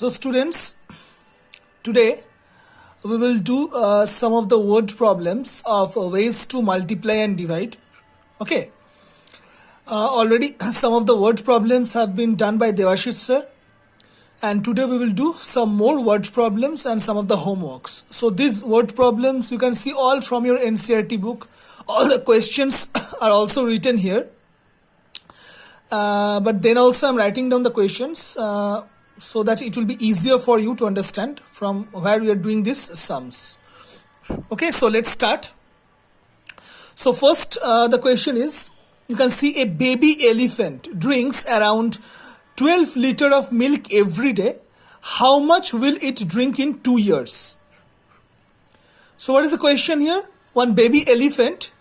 So students, today we will do some of the word problems of ways to multiply and divide. Okay. Already some of the word problems have been done by Devashish sir, and today we will do some more word problems and some of the homeworks. So these word problems you can see all from your NCERT book. All the questions are also written here. But then also I'm writing down the questions so that it will be easier for you to understand from where we are doing these sums. Okay, so let's start. So first the question is, you can see a baby elephant drinks around 12 liters of milk every day. How much will it drink in 2 years? So what is the question here? One baby elephant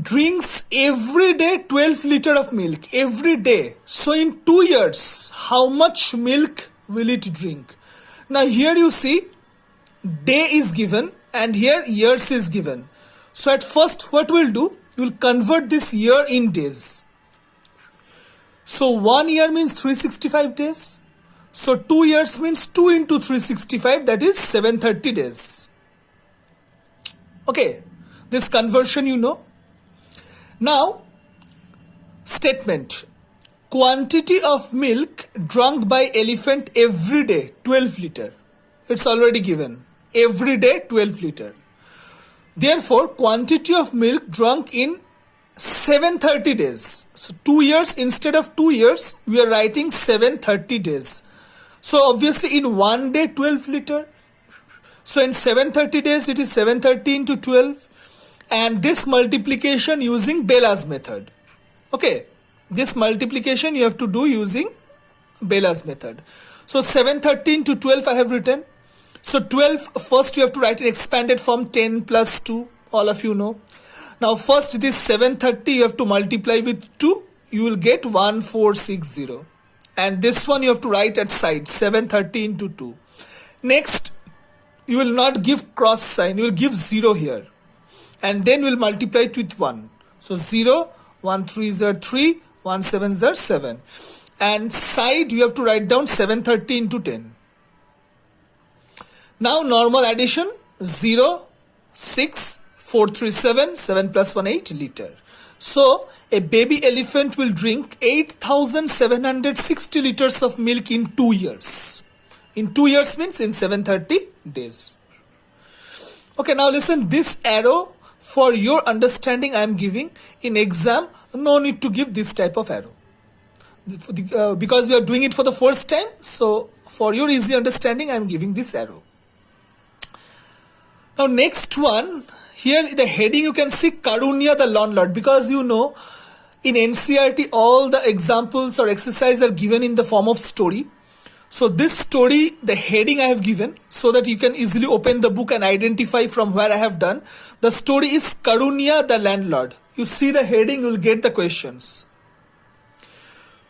drinks every day 12 liters of milk every day. So in 2 years, how much milk will it drink? Now here you see day is given and here years is given. So at first what we'll do, we'll convert this year in days. So 1 year means 365 days. So 2 years means 2 into 365, that is 730 days. Okay, this conversion you know. Now, statement. Quantity of milk drunk by elephant every day, 12 liter. It's already given. Every day, 12 liter. Therefore, quantity of milk drunk in 730 days. So, 2 years, instead of 2 years, we are writing 730 days. So, obviously, in 1 day, 12 liter. So, in 730 days, it is 730 into 12. And this multiplication using Bella's method. Okay, this multiplication you have to do using Bella's method. So 730 into 12 I have written. So 12, first you have to write in expanded form, 10 plus 2, all of you know. Now first this 730 you have to multiply with 2, you will get 1460. And this one you have to write at side, 730 into 2. Next, you will not give cross sign, you will give 0 here. And then we'll multiply it with 1. So 0, 1 3s are 3, 1 7s are 7. And side you have to write down 730 into 10. Now normal addition, 0, 6, 4 3 7, 7 plus 1 8 liter. So a baby elephant will drink 8,760 liters of milk in 2 years. In 2 years means in 730 days. Okay, now listen, this arrow for your understanding I am giving. In exam, no need to give this type of arrow. Because we are doing it for the first time. So for your easy understanding, I am giving this arrow. Now next one, here the heading you can see Karunya the landlord. Because you know in NCERT all the examples or exercises are given in the form of story. So this story, the heading I have given so that you can easily open the book and identify from where I have done. The story is Karunya the landlord. You see the heading, you will get the questions.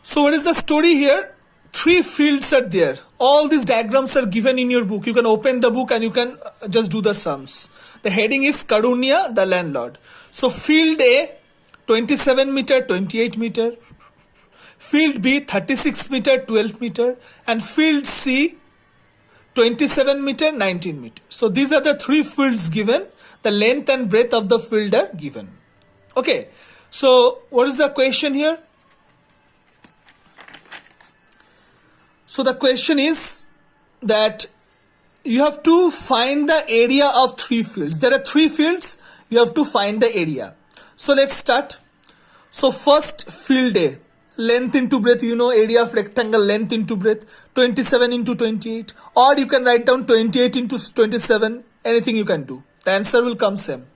So what is the story here? 3 fields are there. All these diagrams are given in your book. You can open the book and you can just do the sums. The heading is Karunya the landlord. So field A, 27 meter, 28 meter. Field B, 36 meter, 12 meter. And field C, 27 meter, 19 meter. So these are the 3 fields given. The length and breadth of the field are given. Okay. So what is the question here? So the question is that you have to find the area of 3 fields. There are 3 fields. You have to find the area. So let's start. So first field A. Length into breadth, you know, area of rectangle, length into breadth, 27 into 28. Or you can write down 28 into 27, anything you can do. The answer will come same.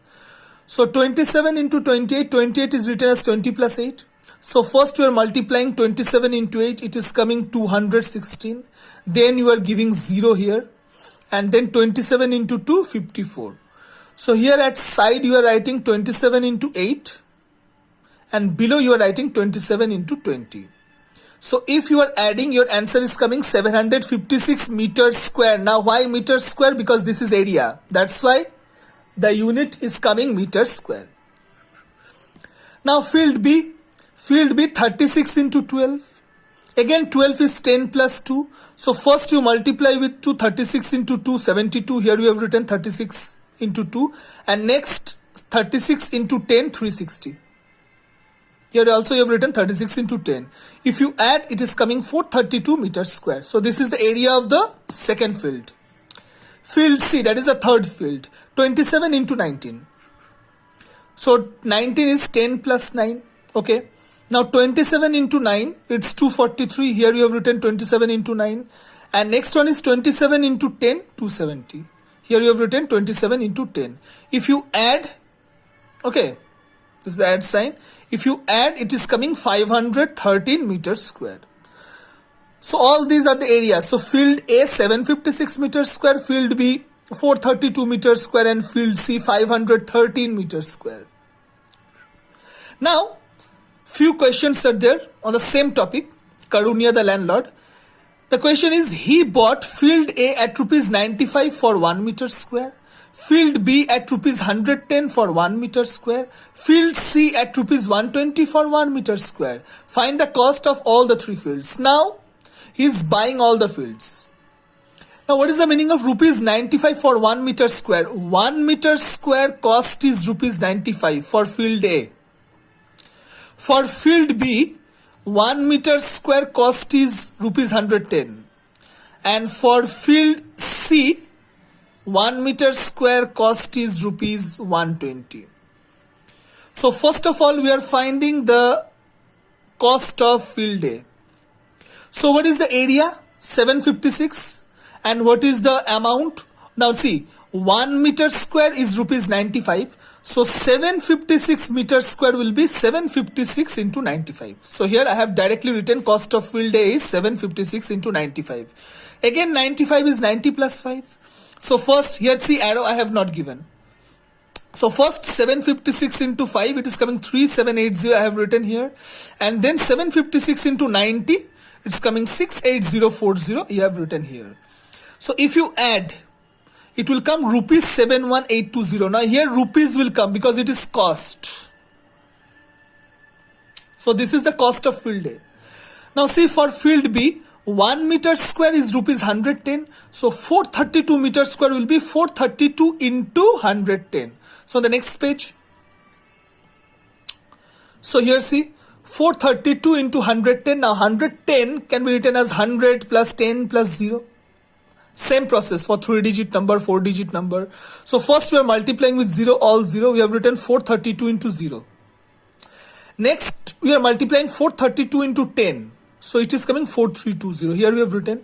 So 27 into 28, 28 is written as 20 plus 8. So first you are multiplying 27 into 8, it is coming 216. Then you are giving 0 here. And then 27 into 2, 54. So here at side you are writing 27 into 8. And below you are writing 27 into 20. So if you are adding, your answer is coming 756 meters square. Now why meters square? Because this is area. That's why the unit is coming meters square. Now field B. Field B, 36 into 12. Again 12 is 10 plus 2. So first you multiply with 2, 36 into 2, 72. Here you have written 36 into 2. And next 36 into 10, 360. Here also you have written 36 into 10. If you add, it is coming 432 meters square. So this is the area of the second field. Field C, that is the third field. 27 into 19. So 19 is 10 plus 9. Okay. Now 27 into 9, it's 243. Here you have written 27 into 9. And next one is 27 into 10, 270. Here you have written 27 into 10. If you add, okay, this is the add sign. If you add, it is coming 513 meters square. So all these are the areas. So field A 756 meters square, field B 432 meters square, and field C 513 meters square. Now, few questions are there on the same topic. Karunya the landlord. The question is, he bought field A at rupees 95 for 1 meter square, field B at rupees 110 for 1 meter square, field C at rupees 120 for 1 meter square. Find the cost of all the three fields. Now, he is buying all the fields. Now, what is the meaning of rupees 95 for 1 meter square? 1 meter square cost is rupees 95 for field A. For field B, 1 meter square cost is rupees 110. And for field C, 1 meter square cost is rupees 120. So first of all, we are finding the cost of field A. So what is the area? 756. And what is the amount? Now see, 1 meter square is rupees 95. So 756 meters square will be 756 into 95. So here I have directly written cost of field A is 756 into 95. Again 95 is 90 plus 5. So first here see arrow I have not given. So first 756 into 5, it is coming 3780 I have written here. And then 756 into 90, it's coming 68040 you have written here. So if you add, it will come rupees 71820. Now here rupees will come because it is cost. So this is the cost of field A. Now see for field B, 1 meter square is rupees 110. So 432 meter square will be 432 into 110. So the next page. So here see 432 into 110. Now 110 can be written as 100 plus 10 plus 0. Same process for 3-digit number, 4-digit number. So first we are multiplying with 0, all 0. We have written 432 into 0. Next we are multiplying 432 into 10. So it is coming 4320. Here we have written.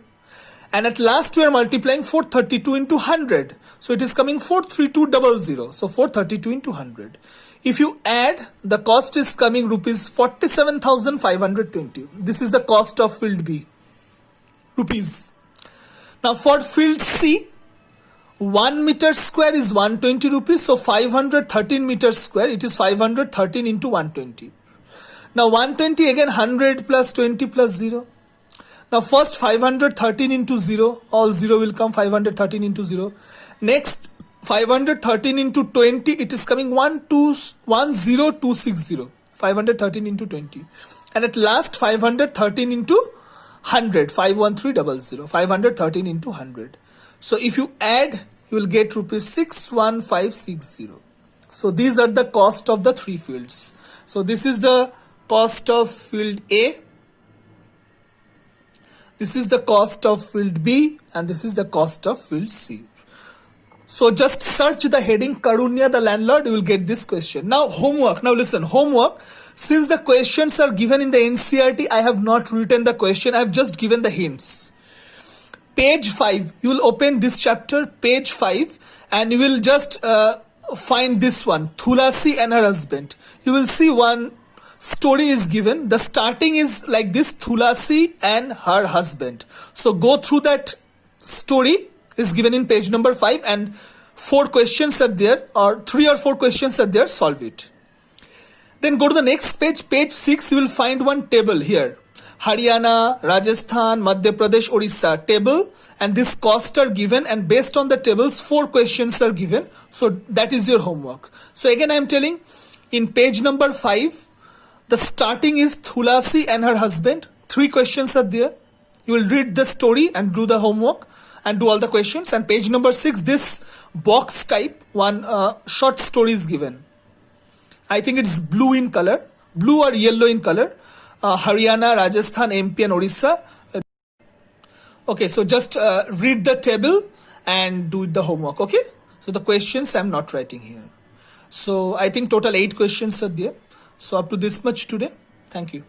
And at last we are multiplying 432 into 100. So it is coming 43200. So 432 into 100. If you add, the cost is coming rupees 47,520. This is the cost of field B. Rupees. Now for field C, 1 meter square is 120 rupees. So 513 meters square, it is 513 into 120. Now 120 again 100 plus 20 plus 0. Now first 513 into 0, all 0 will come, 513 into 0. Next 513 into 20, it is coming 10260. 513 into 20. And at last 513 into 100, 51300. 513 into 100. So if you add, you will get rupees 61560. So these are the cost of the three fields. So this is the cost of field A. This is the cost of field B, and this is the cost of field C. So just search the heading Karunya the landlord, you will get this question. Now homework. Now listen, homework. Since the questions are given in the NCERT, I have not written the question. I have just given the hints. Page 5. You will open this chapter, page 5, and you will just find this one, Thulasi and her husband. You will see one story is given. The starting is like this, Thulasi and her husband. So go through that story. It's given in page number 5, and 4 questions are there, or 3 or 4 questions are there. Solve it. Then go to the next page, page 6. You will find one table here. Haryana, Rajasthan, Madhya Pradesh, Orissa table, and this cost are given, and based on the tables 4 questions are given. So that is your homework. So again I am telling, in page number 5, the starting is Thulasi and her husband. 3 questions are there. You will read the story and do the homework and do all the questions. And page number 6, this box type, one short story is given. I think it's blue in color, blue or yellow in color. Haryana, Rajasthan, MP and Orissa. Okay, so just read the table and do the homework, okay? So the questions I'm not writing here. So I think total 8 questions are there. So up to this much today. Thank you.